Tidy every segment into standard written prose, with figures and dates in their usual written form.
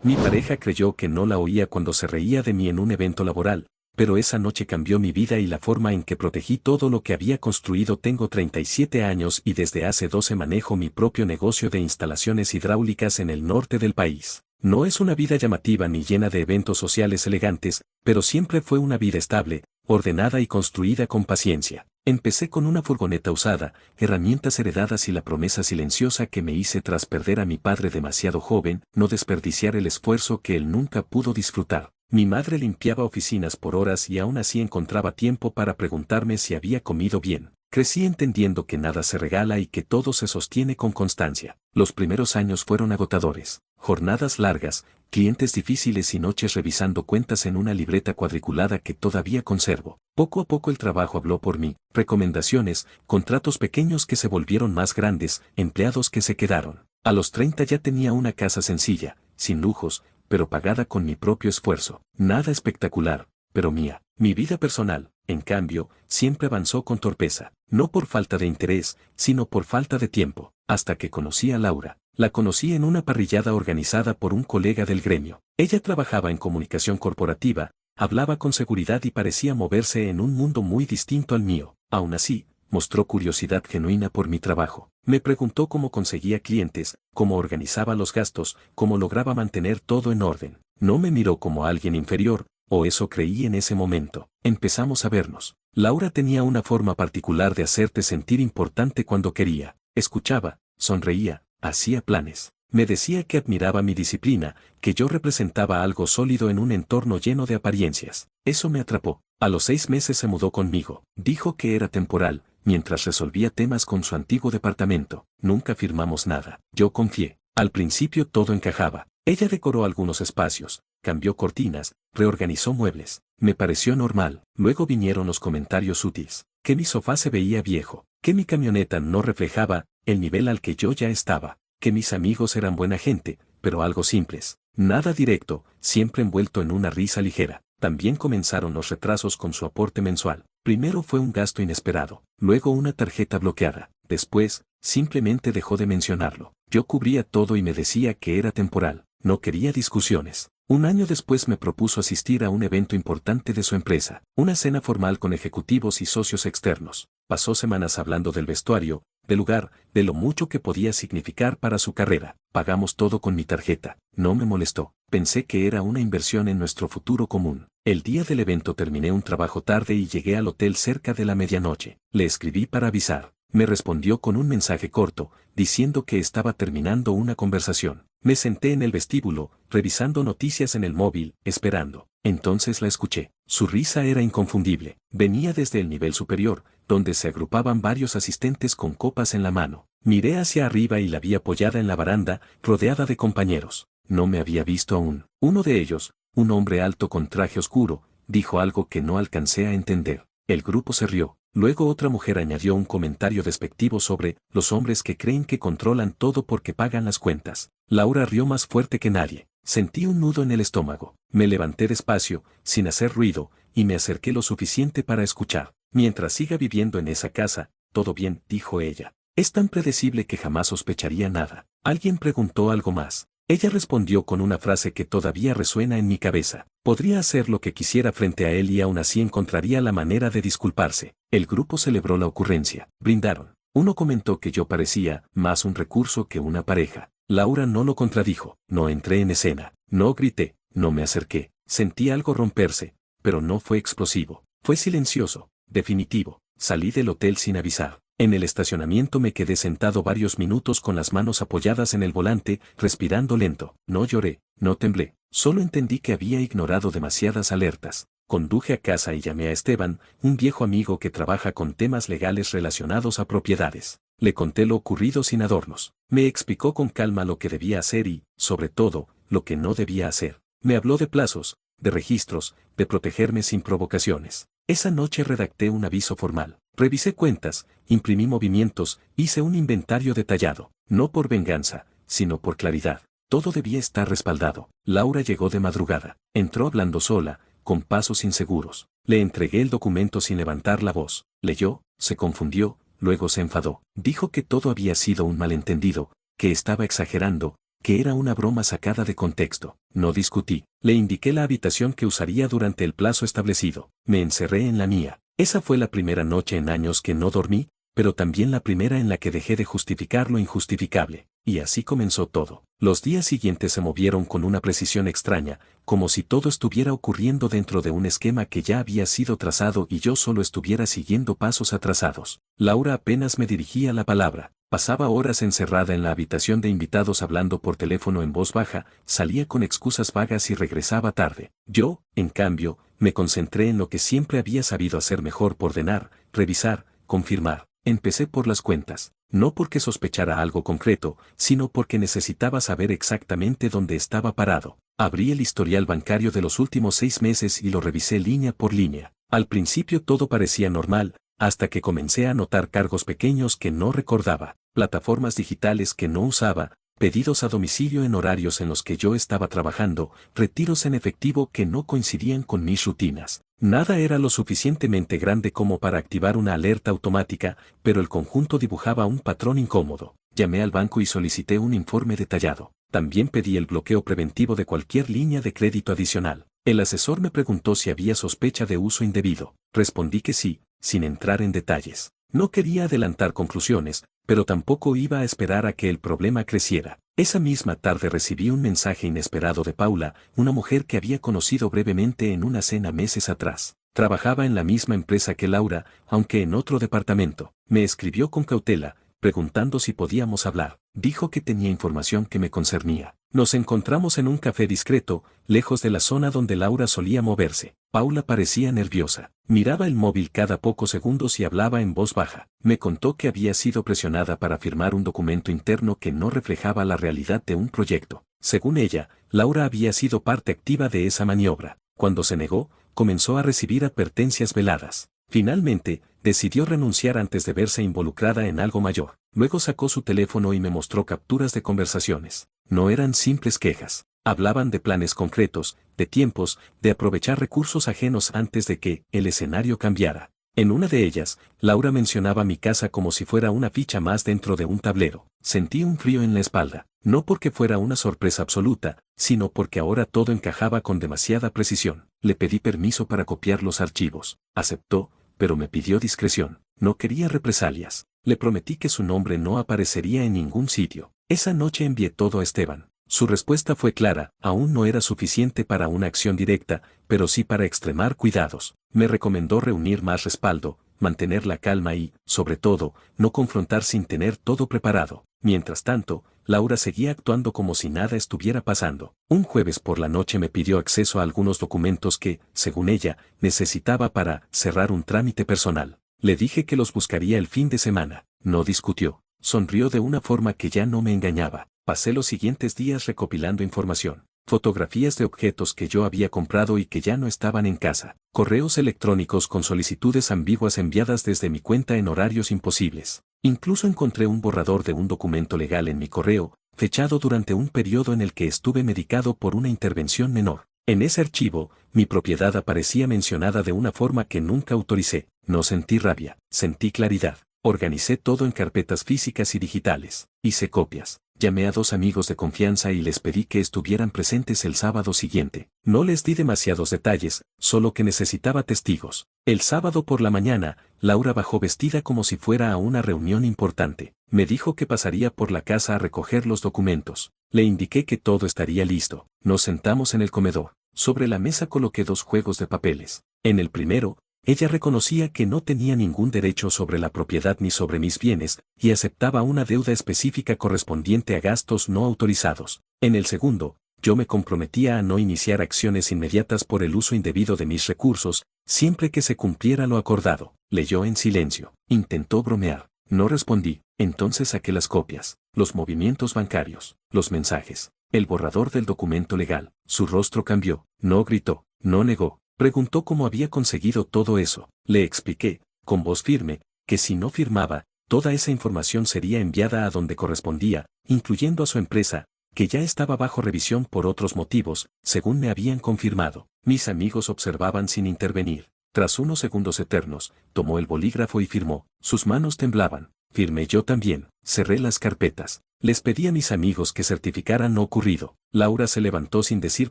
Mi pareja creyó que no la oía cuando se reía de mí en un evento laboral, pero esa noche cambió mi vida y la forma en que protegí todo lo que había construido. Tengo 37 años y desde hace 12 manejo mi propio negocio de instalaciones hidráulicas en el norte del país. No es una vida llamativa ni llena de eventos sociales elegantes, pero siempre fue una vida estable, ordenada y construida con paciencia. Empecé con una furgoneta usada, herramientas heredadas y la promesa silenciosa que me hice tras perder a mi padre demasiado joven, no desperdiciar el esfuerzo que él nunca pudo disfrutar. Mi madre limpiaba oficinas por horas y aún así encontraba tiempo para preguntarme si había comido bien. Crecí entendiendo que nada se regala y que todo se sostiene con constancia. Los primeros años fueron agotadores. Jornadas largas, clientes difíciles y noches revisando cuentas en una libreta cuadriculada que todavía conservo. Poco a poco el trabajo habló por mí, recomendaciones, contratos pequeños que se volvieron más grandes, empleados que se quedaron. A los 30 ya tenía una casa sencilla, sin lujos, pero pagada con mi propio esfuerzo. Nada espectacular, pero mía. Mi vida personal, en cambio, siempre avanzó con torpeza. No por falta de interés, sino por falta de tiempo. Hasta que conocí a Laura. La conocí en una parrillada organizada por un colega del gremio. Ella trabajaba en comunicación corporativa, hablaba con seguridad y parecía moverse en un mundo muy distinto al mío. Aún así, mostró curiosidad genuina por mi trabajo. Me preguntó cómo conseguía clientes, cómo organizaba los gastos, cómo lograba mantener todo en orden. No me miró como alguien inferior, o eso creí en ese momento. Empezamos a vernos. Laura tenía una forma particular de hacerte sentir importante cuando quería. Escuchaba, sonreía, hacía planes. Me decía que admiraba mi disciplina, que yo representaba algo sólido en un entorno lleno de apariencias. Eso me atrapó. A los 6 meses se mudó conmigo. Dijo que era temporal, mientras resolvía temas con su antiguo departamento. Nunca firmamos nada. Yo confié. Al principio todo encajaba. Ella decoró algunos espacios, cambió cortinas, reorganizó muebles. Me pareció normal. Luego vinieron los comentarios útiles. Que mi sofá se veía viejo, que mi camioneta no reflejaba el nivel al que yo ya estaba, que mis amigos eran buena gente, pero algo simples. Nada directo, siempre envuelto en una risa ligera. También comenzaron los retrasos con su aporte mensual. Primero fue un gasto inesperado, luego una tarjeta bloqueada. Después, simplemente dejó de mencionarlo. Yo cubría todo y me decía que era temporal. No quería discusiones. Un año después me propuso asistir a un evento importante de su empresa, una cena formal con ejecutivos y socios externos. Pasó semanas hablando del vestuario, del lugar, de lo mucho que podía significar para su carrera. Pagamos todo con mi tarjeta. No me molestó. Pensé que era una inversión en nuestro futuro común. El día del evento terminé un trabajo tarde y llegué al hotel cerca de la medianoche. Le escribí para avisar. Me respondió con un mensaje corto, diciendo que estaba terminando una conversación. Me senté en el vestíbulo, revisando noticias en el móvil, esperando. Entonces la escuché. Su risa era inconfundible. Venía desde el nivel superior, donde se agrupaban varios asistentes con copas en la mano. Miré hacia arriba y la vi apoyada en la baranda, rodeada de compañeros. No me había visto aún. Uno de ellos, un hombre alto con traje oscuro, dijo algo que no alcancé a entender. El grupo se rió. Luego otra mujer añadió un comentario despectivo sobre los hombres que creen que controlan todo porque pagan las cuentas. Laura rió más fuerte que nadie. Sentí un nudo en el estómago. Me levanté despacio, sin hacer ruido, y me acerqué lo suficiente para escuchar. Mientras siga viviendo en esa casa, todo bien, dijo ella. Es tan predecible que jamás sospecharía nada. Alguien preguntó algo más. Ella respondió con una frase que todavía resuena en mi cabeza. Podría hacer lo que quisiera frente a él y aún así encontraría la manera de disculparse. El grupo celebró la ocurrencia. Brindaron. Uno comentó que yo parecía más un recurso que una pareja. Laura no lo contradijo. No entré en escena. No grité. No me acerqué. Sentí algo romperse, pero no fue explosivo. Fue silencioso. Definitivo. Salí del hotel sin avisar. En el estacionamiento me quedé sentado varios minutos con las manos apoyadas en el volante, respirando lento. No lloré, no temblé, solo entendí que había ignorado demasiadas alertas. Conduje a casa y llamé a Esteban, un viejo amigo que trabaja con temas legales relacionados a propiedades. Le conté lo ocurrido sin adornos. Me explicó con calma lo que debía hacer y, sobre todo, lo que no debía hacer. Me habló de plazos, de registros, de protegerme sin provocaciones. Esa noche redacté un aviso formal. Revisé cuentas, imprimí movimientos, hice un inventario detallado. No por venganza, sino por claridad. Todo debía estar respaldado. Laura llegó de madrugada. Entró hablando sola, con pasos inseguros. Le entregué el documento sin levantar la voz. Leyó, se confundió, luego se enfadó. Dijo que todo había sido un malentendido, que estaba exagerando, que era una broma sacada de contexto. No discutí. Le indiqué la habitación que usaría durante el plazo establecido. Me encerré en la mía. Esa fue la primera noche en años que no dormí, pero también la primera en la que dejé de justificar lo injustificable. Y así comenzó todo. Los días siguientes se movieron con una precisión extraña, como si todo estuviera ocurriendo dentro de un esquema que ya había sido trazado y yo solo estuviera siguiendo pasos atrasados. Laura apenas me dirigía la palabra. Pasaba horas encerrada en la habitación de invitados hablando por teléfono en voz baja, salía con excusas vagas y regresaba tarde. Yo, en cambio, me concentré en lo que siempre había sabido hacer mejor: por ordenar, revisar, confirmar. Empecé por las cuentas, no porque sospechara algo concreto, sino porque necesitaba saber exactamente dónde estaba parado. Abrí el historial bancario de los últimos 6 meses y lo revisé línea por línea. Al principio todo parecía normal, hasta que comencé a notar cargos pequeños que no recordaba, plataformas digitales que no usaba, pedidos a domicilio en horarios en los que yo estaba trabajando, retiros en efectivo que no coincidían con mis rutinas. Nada era lo suficientemente grande como para activar una alerta automática, pero el conjunto dibujaba un patrón incómodo. Llamé al banco y solicité un informe detallado. También pedí el bloqueo preventivo de cualquier línea de crédito adicional. El asesor me preguntó si había sospecha de uso indebido. Respondí que sí, sin entrar en detalles. No quería adelantar conclusiones, pero tampoco iba a esperar a que el problema creciera. Esa misma tarde recibí un mensaje inesperado de Paula, una mujer que había conocido brevemente en una cena meses atrás. Trabajaba en la misma empresa que Laura, aunque en otro departamento. Me escribió con cautela, preguntando si podíamos hablar. Dijo que tenía información que me concernía. Nos encontramos en un café discreto, lejos de la zona donde Laura solía moverse. Paula parecía nerviosa. Miraba el móvil cada pocos segundos y hablaba en voz baja. Me contó que había sido presionada para firmar un documento interno que no reflejaba la realidad de un proyecto. Según ella, Laura había sido parte activa de esa maniobra. Cuando se negó, comenzó a recibir advertencias veladas. Finalmente, decidió renunciar antes de verse involucrada en algo mayor. Luego sacó su teléfono y me mostró capturas de conversaciones. No eran simples quejas. Hablaban de planes concretos, de tiempos, de aprovechar recursos ajenos antes de que el escenario cambiara. En una de ellas, Laura mencionaba mi casa como si fuera una ficha más dentro de un tablero. Sentí un frío en la espalda, no porque fuera una sorpresa absoluta, sino porque ahora todo encajaba con demasiada precisión. Le pedí permiso para copiar los archivos. Aceptó, pero me pidió discreción. No quería represalias. Le prometí que su nombre no aparecería en ningún sitio. Esa noche envié todo a Esteban. Su respuesta fue clara: aún no era suficiente para una acción directa, pero sí para extremar cuidados. Me recomendó reunir más respaldo, mantener la calma y, sobre todo, no confrontar sin tener todo preparado. Mientras tanto, Laura seguía actuando como si nada estuviera pasando. Un jueves por la noche me pidió acceso a algunos documentos que, según ella, necesitaba para cerrar un trámite personal. Le dije que los buscaría el fin de semana. No discutió. Sonrió de una forma que ya no me engañaba. Pasé los siguientes días recopilando información. Fotografías de objetos que yo había comprado y que ya no estaban en casa. Correos electrónicos con solicitudes ambiguas enviadas desde mi cuenta en horarios imposibles. Incluso encontré un borrador de un documento legal en mi correo, fechado durante un periodo en el que estuve medicado por una intervención menor. En ese archivo, mi propiedad aparecía mencionada de una forma que nunca autoricé. No sentí rabia, sentí claridad. Organicé todo en carpetas físicas y digitales. Hice copias. Llamé a 2 amigos de confianza y les pedí que estuvieran presentes el sábado siguiente. No les di demasiados detalles, solo que necesitaba testigos. El sábado por la mañana, Laura bajó vestida como si fuera a una reunión importante. Me dijo que pasaría por la casa a recoger los documentos. Le indiqué que todo estaría listo. Nos sentamos en el comedor. Sobre la mesa coloqué 2 juegos de papeles. En el primero, ella reconocía que no tenía ningún derecho sobre la propiedad ni sobre mis bienes, y aceptaba una deuda específica correspondiente a gastos no autorizados. En el segundo, yo me comprometía a no iniciar acciones inmediatas por el uso indebido de mis recursos, siempre que se cumpliera lo acordado. Leyó en silencio. Intentó bromear. No respondí. Entonces saqué las copias, los movimientos bancarios, los mensajes, el borrador del documento legal. Su rostro cambió. No gritó, no negó. Preguntó cómo había conseguido todo eso. Le expliqué, con voz firme, que si no firmaba, toda esa información sería enviada a donde correspondía, incluyendo a su empresa, que ya estaba bajo revisión por otros motivos, según me habían confirmado. Mis amigos observaban sin intervenir. Tras unos segundos eternos, tomó el bolígrafo y firmó. Sus manos temblaban. Firmé yo también. Cerré las carpetas. Les pedí a mis amigos que certificaran lo ocurrido. Laura se levantó sin decir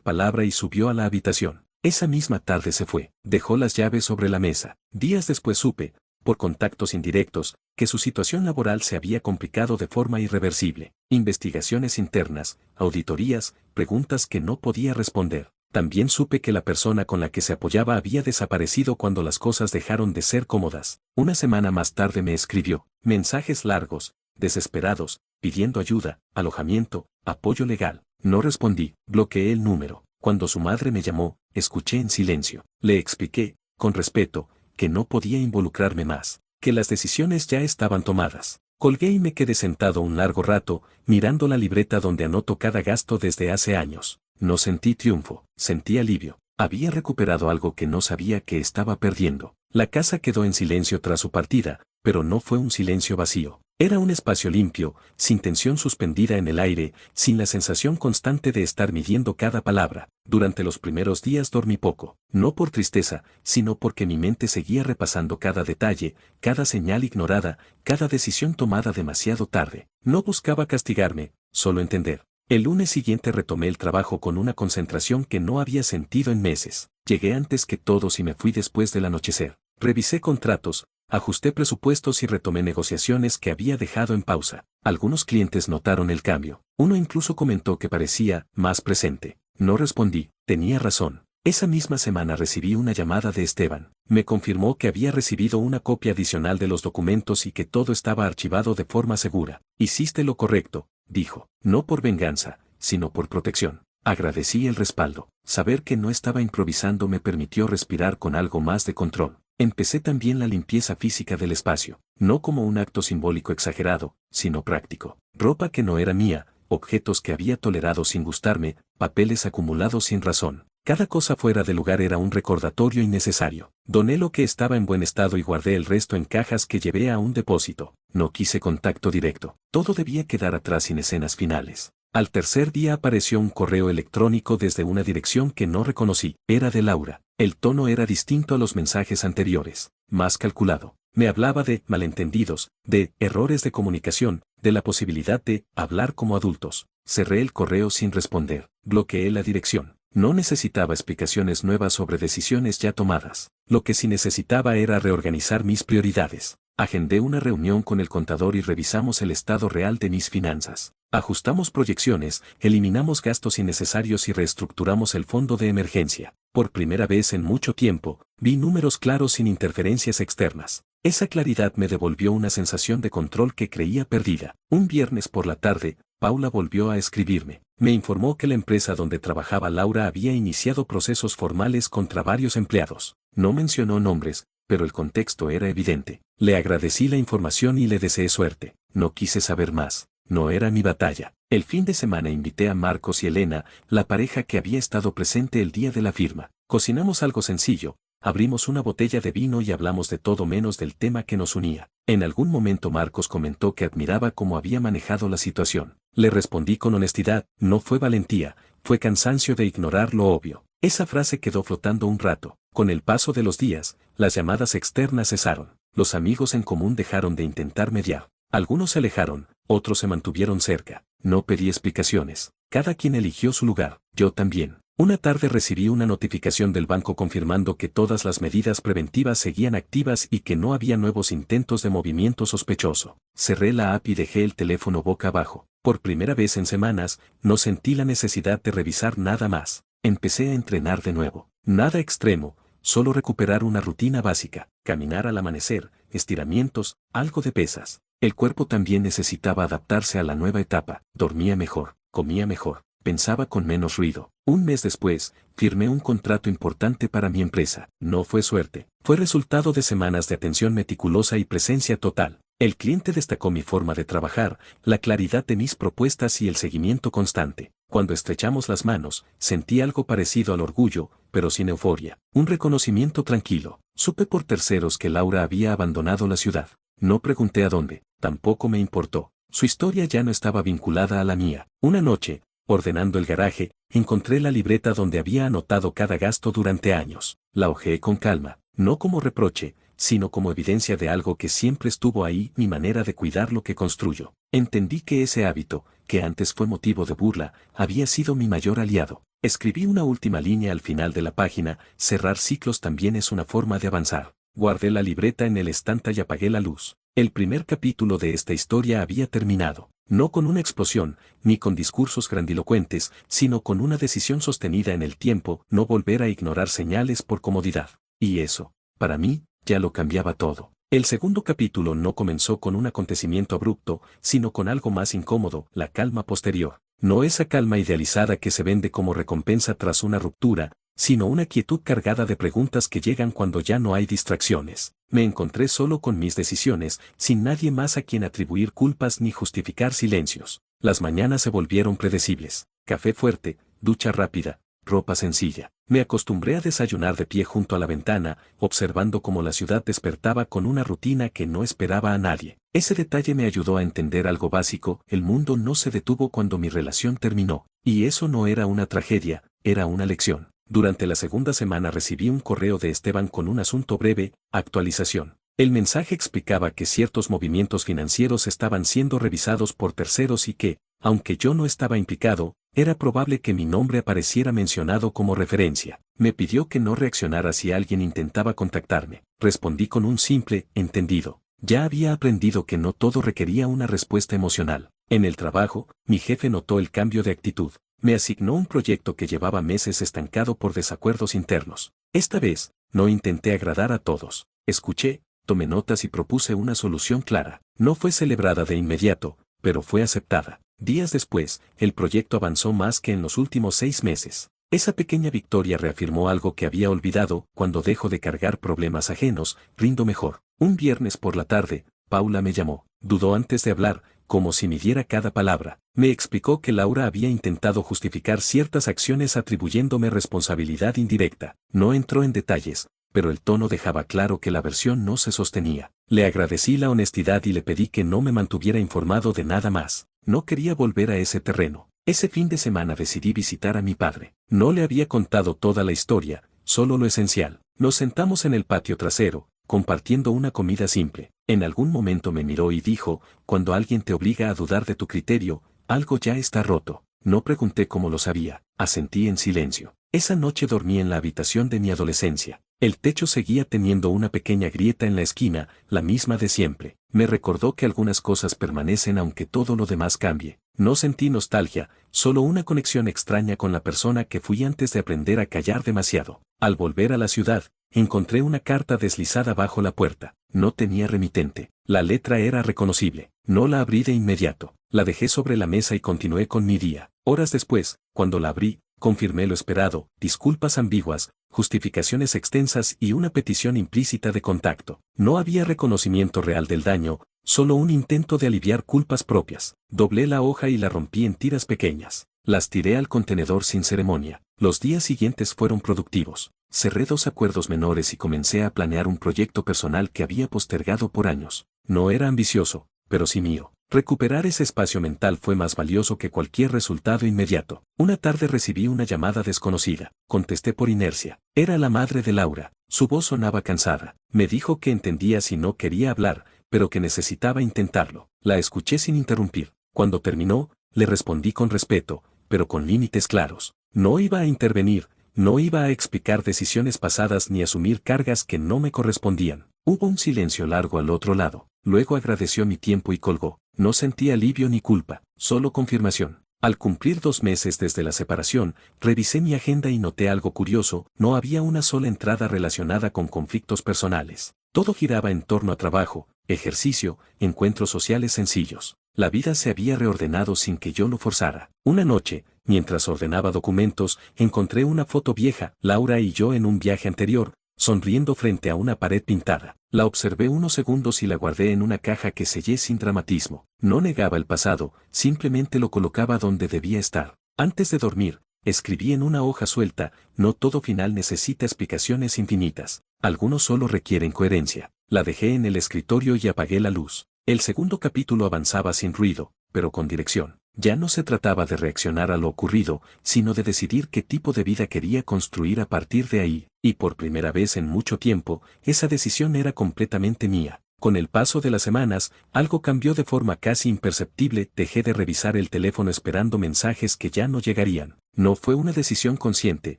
palabra y subió a la habitación. Esa misma tarde se fue. Dejó las llaves sobre la mesa. Días después supe, por contactos indirectos, que su situación laboral se había complicado de forma irreversible. Investigaciones internas, auditorías, preguntas que no podía responder. También supe que la persona con la que se apoyaba había desaparecido cuando las cosas dejaron de ser cómodas. Una semana más tarde me escribió mensajes largos, desesperados, pidiendo ayuda, alojamiento, apoyo legal. No respondí, bloqueé el número. Cuando su madre me llamó, escuché en silencio. Le expliqué, con respeto, que no podía involucrarme más, que las decisiones ya estaban tomadas. Colgué y me quedé sentado un largo rato, mirando la libreta donde anoto cada gasto desde hace años. No sentí triunfo, sentí alivio. Había recuperado algo que no sabía que estaba perdiendo. La casa quedó en silencio tras su partida, pero no fue un silencio vacío. Era un espacio limpio, sin tensión suspendida en el aire, sin la sensación constante de estar midiendo cada palabra. Durante los primeros días dormí poco, no por tristeza, sino porque mi mente seguía repasando cada detalle, cada señal ignorada, cada decisión tomada demasiado tarde. No buscaba castigarme, solo entender. El lunes siguiente retomé el trabajo con una concentración que no había sentido en meses. Llegué antes que todos y me fui después del anochecer. Revisé contratos, ajusté presupuestos y retomé negociaciones que había dejado en pausa. Algunos clientes notaron el cambio. Uno incluso comentó que parecía más presente. No respondí, tenía razón. Esa misma semana recibí una llamada de Esteban. Me confirmó que había recibido una copia adicional de los documentos y que todo estaba archivado de forma segura. Hiciste lo correcto, dijo, no por venganza, sino por protección. Agradecí el respaldo. Saber que no estaba improvisando me permitió respirar con algo más de control. Empecé también la limpieza física del espacio, no como un acto simbólico exagerado, sino práctico. Ropa que no era mía, objetos que había tolerado sin gustarme, papeles acumulados sin razón. Cada cosa fuera de lugar era un recordatorio innecesario. Doné lo que estaba en buen estado y guardé el resto en cajas que llevé a un depósito. No quise contacto directo. Todo debía quedar atrás sin escenas finales. Al tercer día apareció un correo electrónico desde una dirección que no reconocí. Era de Laura. El tono era distinto a los mensajes anteriores, más calculado. Me hablaba de malentendidos, de errores de comunicación, de la posibilidad de hablar como adultos. Cerré el correo sin responder. Bloqueé la dirección. No necesitaba explicaciones nuevas sobre decisiones ya tomadas. Lo que sí necesitaba era reorganizar mis prioridades. Agendé una reunión con el contador y revisamos el estado real de mis finanzas. Ajustamos proyecciones, eliminamos gastos innecesarios y reestructuramos el fondo de emergencia. Por primera vez en mucho tiempo, vi números claros sin interferencias externas. Esa claridad me devolvió una sensación de control que creía perdida. Un viernes por la tarde, Paula volvió a escribirme. Me informó que la empresa donde trabajaba Laura había iniciado procesos formales contra varios empleados. No mencionó nombres, pero el contexto era evidente. Le agradecí la información y le deseé suerte. No quise saber más. No era mi batalla. El fin de semana invité a Marcos y Elena, la pareja que había estado presente el día de la firma. Cocinamos algo sencillo, abrimos una botella de vino y hablamos de todo menos del tema que nos unía. En algún momento Marcos comentó que admiraba cómo había manejado la situación. Le respondí con honestidad, no fue valentía, fue cansancio de ignorar lo obvio. Esa frase quedó flotando un rato. Con el paso de los días, las llamadas externas cesaron. Los amigos en común dejaron de intentar mediar. Algunos se alejaron, otros se mantuvieron cerca. No pedí explicaciones. Cada quien eligió su lugar, yo también. Una tarde recibí una notificación del banco confirmando que todas las medidas preventivas seguían activas y que no había nuevos intentos de movimiento sospechoso. Cerré la app y dejé el teléfono boca abajo. Por primera vez en semanas, no sentí la necesidad de revisar nada más. Empecé a entrenar de nuevo. Nada extremo, solo recuperar una rutina básica. Caminar al amanecer, estiramientos, algo de pesas. El cuerpo también necesitaba adaptarse a la nueva etapa. Dormía mejor, comía mejor, pensaba con menos ruido. Un mes después, firmé un contrato importante para mi empresa. No fue suerte, fue resultado de semanas de atención meticulosa y presencia total. El cliente destacó mi forma de trabajar, la claridad de mis propuestas y el seguimiento constante. Cuando estrechamos las manos, sentí algo parecido al orgullo, pero sin euforia. Un reconocimiento tranquilo. Supe por terceros que Laura había abandonado la ciudad. No pregunté a dónde, tampoco me importó. Su historia ya no estaba vinculada a la mía. Una noche, ordenando el garaje, encontré la libreta donde había anotado cada gasto durante años. La hojeé con calma, no como reproche, sino como evidencia de algo que siempre estuvo ahí, mi manera de cuidar lo que construyo. Entendí que ese hábito, que antes fue motivo de burla, había sido mi mayor aliado. Escribí una última línea al final de la página: cerrar ciclos también es una forma de avanzar. Guardé la libreta en el estante y apagué la luz. El primer capítulo de esta historia había terminado. No con una explosión, ni con discursos grandilocuentes, sino con una decisión sostenida en el tiempo: no volver a ignorar señales por comodidad. Y eso, para mí, ya lo cambiaba todo. El segundo capítulo no comenzó con un acontecimiento abrupto, sino con algo más incómodo: la calma posterior. No esa calma idealizada que se vende como recompensa tras una ruptura, sino una quietud cargada de preguntas que llegan cuando ya no hay distracciones. Me encontré solo con mis decisiones, sin nadie más a quien atribuir culpas ni justificar silencios. Las mañanas se volvieron predecibles: café fuerte, ducha rápida, ropa sencilla. Me acostumbré a desayunar de pie junto a la ventana, observando cómo la ciudad despertaba con una rutina que no esperaba a nadie. Ese detalle me ayudó a entender algo básico: el mundo no se detuvo cuando mi relación terminó. Y eso no era una tragedia, era una lección. Durante la segunda semana recibí un correo de Esteban con un asunto breve: actualización. El mensaje explicaba que ciertos movimientos financieros estaban siendo revisados por terceros y que, aunque yo no estaba implicado, era probable que mi nombre apareciera mencionado como referencia. Me pidió que no reaccionara si alguien intentaba contactarme. Respondí con un simple entendido. Ya había aprendido que no todo requería una respuesta emocional. En el trabajo, mi jefe notó el cambio de actitud. Me asignó un proyecto que llevaba meses estancado por desacuerdos internos. Esta vez, no intenté agradar a todos. Escuché, tomé notas y propuse una solución clara. No fue celebrada de inmediato, pero fue aceptada. Días después, el proyecto avanzó más que en los últimos 6 meses. Esa pequeña victoria reafirmó algo que había olvidado: cuando dejo de cargar problemas ajenos, rindo mejor. Un viernes por la tarde, Paula me llamó. Dudó antes de hablar, como si midiera cada palabra. Me explicó que Laura había intentado justificar ciertas acciones atribuyéndome responsabilidad indirecta. No entró en detalles, pero el tono dejaba claro que la versión no se sostenía. Le agradecí la honestidad y le pedí que no me mantuviera informado de nada más. No quería volver a ese terreno. Ese fin de semana decidí visitar a mi padre. No le había contado toda la historia, solo lo esencial. Nos sentamos en el patio trasero, compartiendo una comida simple. En algún momento me miró y dijo: cuando alguien te obliga a dudar de tu criterio, algo ya está roto. No pregunté cómo lo sabía. Asentí en silencio. Esa noche dormí en la habitación de mi adolescencia. El techo seguía teniendo una pequeña grieta en la esquina, la misma de siempre. Me recordó que algunas cosas permanecen aunque todo lo demás cambie. No sentí nostalgia, solo una conexión extraña con la persona que fui antes de aprender a callar demasiado. Al volver a la ciudad, encontré una carta deslizada bajo la puerta. No tenía remitente. La letra era reconocible. No la abrí de inmediato. La dejé sobre la mesa y continué con mi día. Horas después, cuando la abrí, confirmé lo esperado: disculpas ambiguas, justificaciones extensas y una petición implícita de contacto. No había reconocimiento real del daño, solo un intento de aliviar culpas propias. Doblé la hoja y la rompí en tiras pequeñas. Las tiré al contenedor sin ceremonia. Los días siguientes fueron productivos. Cerré 2 acuerdos menores y comencé a planear un proyecto personal que había postergado por años. No era ambicioso, pero sí mío. Recuperar ese espacio mental fue más valioso que cualquier resultado inmediato. Una tarde recibí una llamada desconocida. Contesté por inercia. Era la madre de Laura. Su voz sonaba cansada. Me dijo que entendía si no quería hablar, pero que necesitaba intentarlo. La escuché sin interrumpir. Cuando terminó, le respondí con respeto, pero con límites claros. No iba a intervenir, no iba a explicar decisiones pasadas ni asumir cargas que no me correspondían. Hubo un silencio largo al otro lado. Luego agradeció mi tiempo y colgó. No sentí alivio ni culpa, solo confirmación. Al cumplir 2 meses desde la separación, revisé mi agenda y noté algo curioso: no había una sola entrada relacionada con conflictos personales. Todo giraba en torno a trabajo, ejercicio, encuentros sociales sencillos. La vida se había reordenado sin que yo lo forzara. Una noche, mientras ordenaba documentos, encontré una foto vieja: Laura y yo en un viaje anterior, sonriendo frente a una pared pintada. La observé unos segundos y la guardé en una caja que sellé sin dramatismo. No negaba el pasado, simplemente lo colocaba donde debía estar. Antes de dormir, escribí en una hoja suelta: no todo final necesita explicaciones infinitas. Algunos solo requieren coherencia. La dejé en el escritorio y apagué la luz. El segundo capítulo avanzaba sin ruido, pero con dirección. Ya no se trataba de reaccionar a lo ocurrido, sino de decidir qué tipo de vida quería construir a partir de ahí. Y por primera vez en mucho tiempo, esa decisión era completamente mía. Con el paso de las semanas, algo cambió de forma casi imperceptible, dejé de revisar el teléfono esperando mensajes que ya no llegarían. No fue una decisión consciente,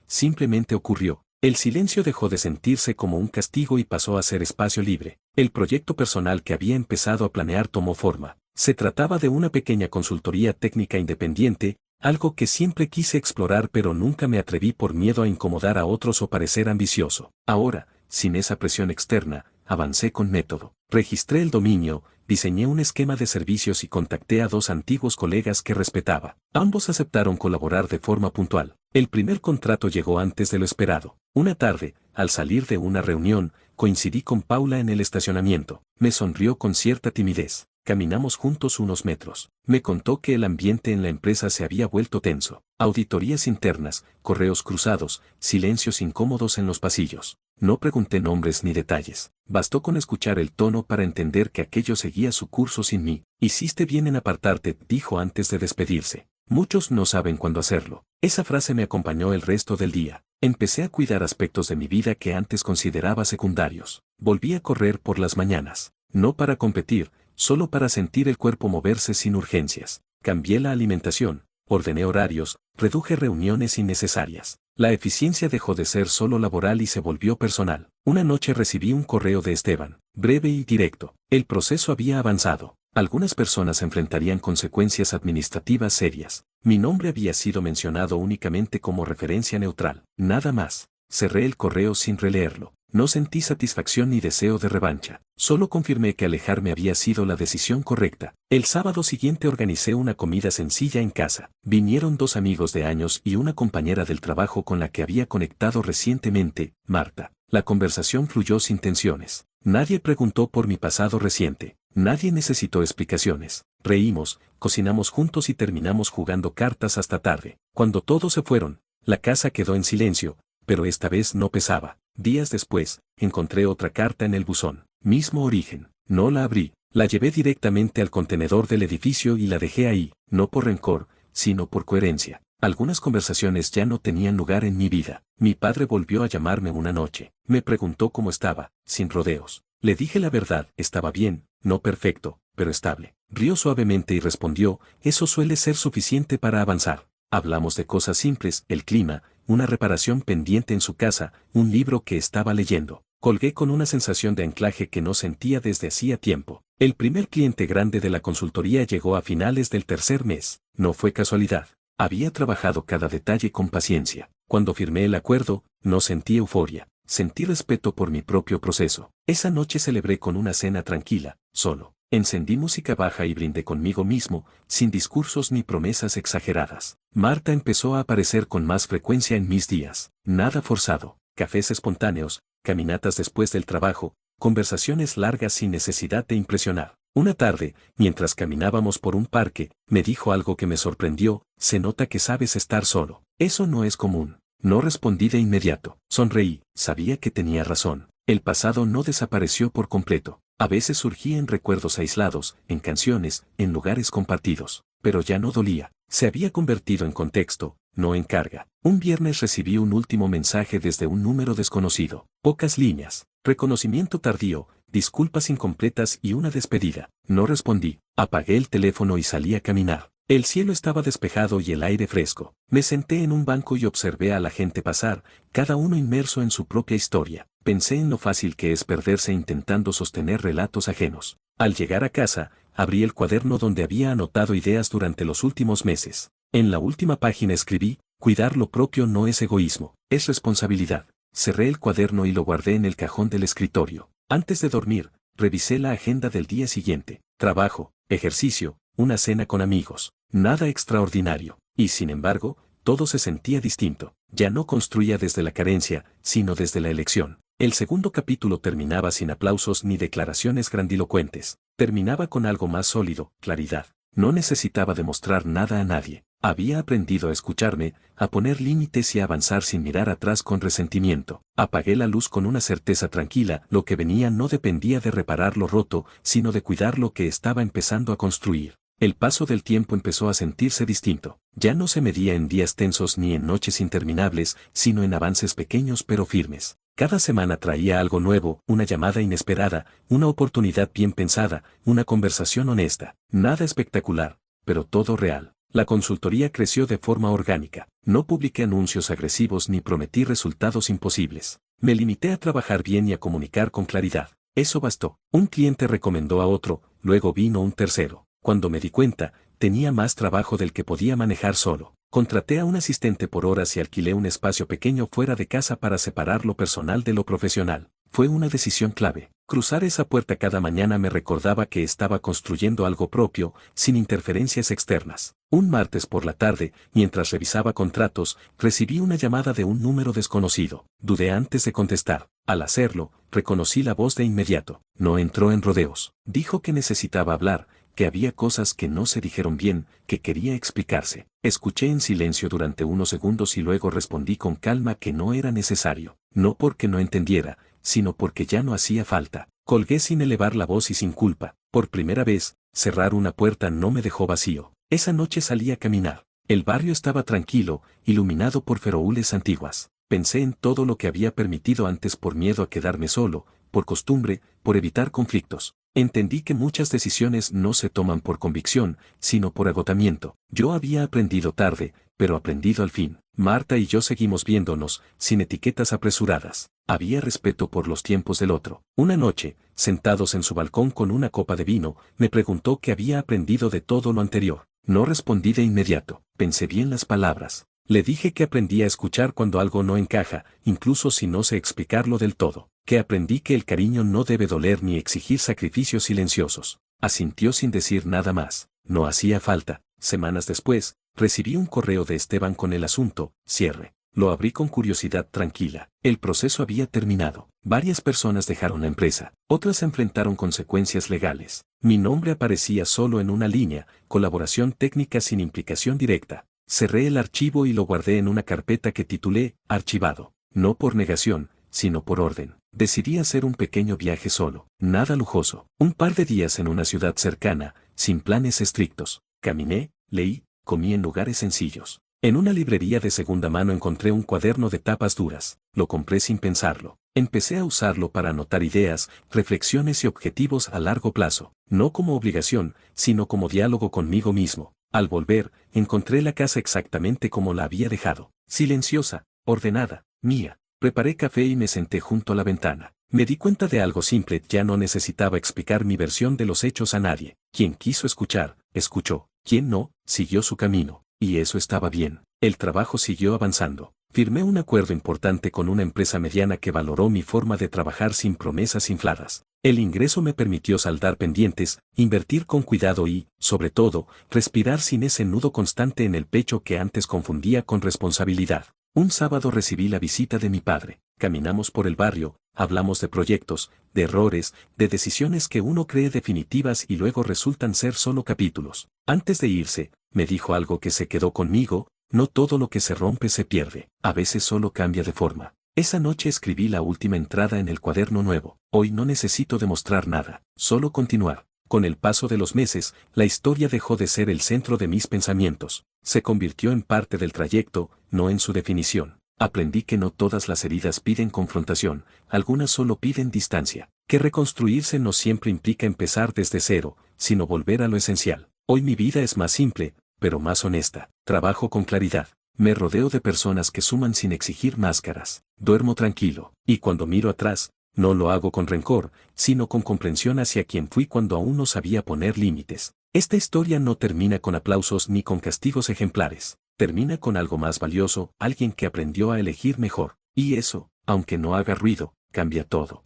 simplemente ocurrió. El silencio dejó de sentirse como un castigo y pasó a ser espacio libre. El proyecto personal que había empezado a planear tomó forma. Se trataba de una pequeña consultoría técnica independiente, algo que siempre quise explorar pero nunca me atreví por miedo a incomodar a otros o parecer ambicioso. Ahora, sin esa presión externa, avancé con método. Registré el dominio, diseñé un esquema de servicios y contacté a 2 antiguos colegas que respetaba. Ambos aceptaron colaborar de forma puntual. El primer contrato llegó antes de lo esperado. Una tarde, al salir de una reunión, coincidí con Paula en el estacionamiento. Me sonrió con cierta timidez. Caminamos juntos unos metros. Me contó que el ambiente en la empresa se había vuelto tenso. Auditorías internas, correos cruzados, silencios incómodos en los pasillos. No pregunté nombres ni detalles. Bastó con escuchar el tono para entender que aquello seguía su curso sin mí. Hiciste bien en apartarte, dijo antes de despedirse. Muchos no saben cuándo hacerlo. Esa frase me acompañó el resto del día. Empecé a cuidar aspectos de mi vida que antes consideraba secundarios. Volví a correr por las mañanas. No para competir, solo para sentir el cuerpo moverse sin urgencias. Cambié la alimentación, ordené horarios, reduje reuniones innecesarias. La eficiencia dejó de ser solo laboral y se volvió personal. Una noche recibí un correo de Esteban, breve y directo. El proceso había avanzado. Algunas personas enfrentarían consecuencias administrativas serias. Mi nombre había sido mencionado únicamente como referencia neutral. Nada más. Cerré el correo sin releerlo. No sentí satisfacción ni deseo de revancha. Solo confirmé que alejarme había sido la decisión correcta. El sábado siguiente organicé una comida sencilla en casa. Vinieron 2 amigos de años y una compañera del trabajo con la que había conectado recientemente, Marta. La conversación fluyó sin tensiones. Nadie preguntó por mi pasado reciente. Nadie necesitó explicaciones. Reímos, cocinamos juntos y terminamos jugando cartas hasta tarde. Cuando todos se fueron, la casa quedó en silencio, pero esta vez no pesaba. Días después, encontré otra carta en el buzón. Mismo origen. No la abrí. La llevé directamente al contenedor del edificio y la dejé ahí, no por rencor, sino por coherencia. Algunas conversaciones ya no tenían lugar en mi vida. Mi padre volvió a llamarme una noche. Me preguntó cómo estaba, sin rodeos. Le dije la verdad, estaba bien, no perfecto, pero estable. Rió suavemente y respondió, eso suele ser suficiente para avanzar. Hablamos de cosas simples, el clima, una reparación pendiente en su casa, un libro que estaba leyendo. Colgué con una sensación de anclaje que no sentía desde hacía tiempo. El primer cliente grande de la consultoría llegó a finales del tercer mes. No fue casualidad. Había trabajado cada detalle con paciencia. Cuando firmé el acuerdo, no sentí euforia. Sentí respeto por mi propio proceso. Esa noche celebré con una cena tranquila, solo. Encendí música baja y brindé conmigo mismo, sin discursos ni promesas exageradas. Marta empezó a aparecer con más frecuencia en mis días. Nada forzado, cafés espontáneos, caminatas después del trabajo, conversaciones largas sin necesidad de impresionar. Una tarde, mientras caminábamos por un parque, me dijo algo que me sorprendió, se nota que sabes estar solo. Eso no es común. No respondí de inmediato. Sonreí, sabía que tenía razón. El pasado no desapareció por completo. A veces surgía en recuerdos aislados, en canciones, en lugares compartidos. Pero ya no dolía. Se había convertido en contexto, no en carga. Un viernes recibí un último mensaje desde un número desconocido. Pocas líneas. Reconocimiento tardío, disculpas incompletas y una despedida. No respondí. Apagué el teléfono y salí a caminar. El cielo estaba despejado y el aire fresco. Me senté en un banco y observé a la gente pasar, cada uno inmerso en su propia historia. Pensé en lo fácil que es perderse intentando sostener relatos ajenos. Al llegar a casa, abrí el cuaderno donde había anotado ideas durante los últimos meses. En la última página escribí, cuidar lo propio no es egoísmo, es responsabilidad. Cerré el cuaderno y lo guardé en el cajón del escritorio. Antes de dormir, revisé la agenda del día siguiente. Trabajo, ejercicio, una cena con amigos. Nada extraordinario. Y sin embargo, todo se sentía distinto. Ya no construía desde la carencia, sino desde la elección. El segundo capítulo terminaba sin aplausos ni declaraciones grandilocuentes. Terminaba con algo más sólido, claridad. No necesitaba demostrar nada a nadie. Había aprendido a escucharme, a poner límites y a avanzar sin mirar atrás con resentimiento. Apagué la luz con una certeza tranquila, lo que venía no dependía de reparar lo roto, sino de cuidar lo que estaba empezando a construir. El paso del tiempo empezó a sentirse distinto. Ya no se medía en días tensos ni en noches interminables, sino en avances pequeños pero firmes. Cada semana traía algo nuevo, una llamada inesperada, una oportunidad bien pensada, una conversación honesta. Nada espectacular, pero todo real. La consultoría creció de forma orgánica. No publiqué anuncios agresivos ni prometí resultados imposibles. Me limité a trabajar bien y a comunicar con claridad. Eso bastó. Un cliente recomendó a otro, luego vino un tercero. Cuando me di cuenta, tenía más trabajo del que podía manejar solo. Contraté a un asistente por horas y alquilé un espacio pequeño fuera de casa para separar lo personal de lo profesional. Fue una decisión clave. Cruzar esa puerta cada mañana me recordaba que estaba construyendo algo propio, sin interferencias externas. Un martes por la tarde, mientras revisaba contratos, recibí una llamada de un número desconocido. Dudé antes de contestar. Al hacerlo, reconocí la voz de inmediato. No entró en rodeos. Dijo que necesitaba hablar, que había cosas que no se dijeron bien, que quería explicarse. Escuché en silencio durante unos segundos y luego respondí con calma que no era necesario. No porque no entendiera, sino porque ya no hacía falta. Colgué sin elevar la voz y sin culpa. Por primera vez, cerrar una puerta no me dejó vacío. Esa noche salí a caminar. El barrio estaba tranquilo, iluminado por faroles antiguas. Pensé en todo lo que había permitido antes por miedo a quedarme solo, por costumbre, por evitar conflictos. Entendí que muchas decisiones no se toman por convicción, sino por agotamiento. Yo había aprendido tarde, pero aprendido al fin. Marta y yo seguimos viéndonos, sin etiquetas apresuradas. Había respeto por los tiempos del otro. Una noche, sentados en su balcón con una copa de vino, me preguntó qué había aprendido de todo lo anterior. No respondí de inmediato. Pensé bien las palabras. Le dije que aprendí a escuchar cuando algo no encaja, incluso si no sé explicarlo del todo. Que aprendí que el cariño no debe doler ni exigir sacrificios silenciosos. Asintió sin decir nada más. No hacía falta. Semanas después, recibí un correo de Esteban con el asunto, cierre. Lo abrí con curiosidad tranquila. El proceso había terminado. Varias personas dejaron la empresa. Otras enfrentaron consecuencias legales. Mi nombre aparecía solo en una línea, colaboración técnica sin implicación directa. Cerré el archivo y lo guardé en una carpeta que titulé Archivado. No por negación, sino por orden. Decidí hacer un pequeño viaje solo, nada lujoso. Un par de días en una ciudad cercana, sin planes estrictos. Caminé, leí, comí en lugares sencillos. En una librería de segunda mano encontré un cuaderno de tapas duras. Lo compré sin pensarlo. Empecé a usarlo para anotar ideas, reflexiones y objetivos a largo plazo. No como obligación, sino como diálogo conmigo mismo. Al volver, encontré la casa exactamente como la había dejado. Silenciosa, ordenada, mía. Preparé café y me senté junto a la ventana. Me di cuenta de algo simple, ya no necesitaba explicar mi versión de los hechos a nadie. Quien quiso escuchar, escuchó. Quien no, siguió su camino. Y eso estaba bien. El trabajo siguió avanzando. Firmé un acuerdo importante con una empresa mediana que valoró mi forma de trabajar sin promesas infladas. El ingreso me permitió saldar pendientes, invertir con cuidado y, sobre todo, respirar sin ese nudo constante en el pecho que antes confundía con responsabilidad. Un sábado recibí la visita de mi padre. Caminamos por el barrio, hablamos de proyectos, de errores, de decisiones que uno cree definitivas y luego resultan ser solo capítulos. Antes de irse, me dijo algo que se quedó conmigo: no todo lo que se rompe se pierde, a veces solo cambia de forma. Esa noche escribí la última entrada en el cuaderno nuevo. Hoy no necesito demostrar nada, solo continuar. Con el paso de los meses, la historia dejó de ser el centro de mis pensamientos. Se convirtió en parte del trayecto, no en su definición. Aprendí que no todas las heridas piden confrontación, algunas solo piden distancia. Que reconstruirse no siempre implica empezar desde cero, sino volver a lo esencial. Hoy mi vida es más simple, pero más honesta. Trabajo con claridad. Me rodeo de personas que suman sin exigir máscaras. Duermo tranquilo. Y cuando miro atrás, no lo hago con rencor, sino con comprensión hacia quien fui cuando aún no sabía poner límites. Esta historia no termina con aplausos ni con castigos ejemplares. Termina con algo más valioso, alguien que aprendió a elegir mejor. Y eso, aunque no haga ruido, cambia todo.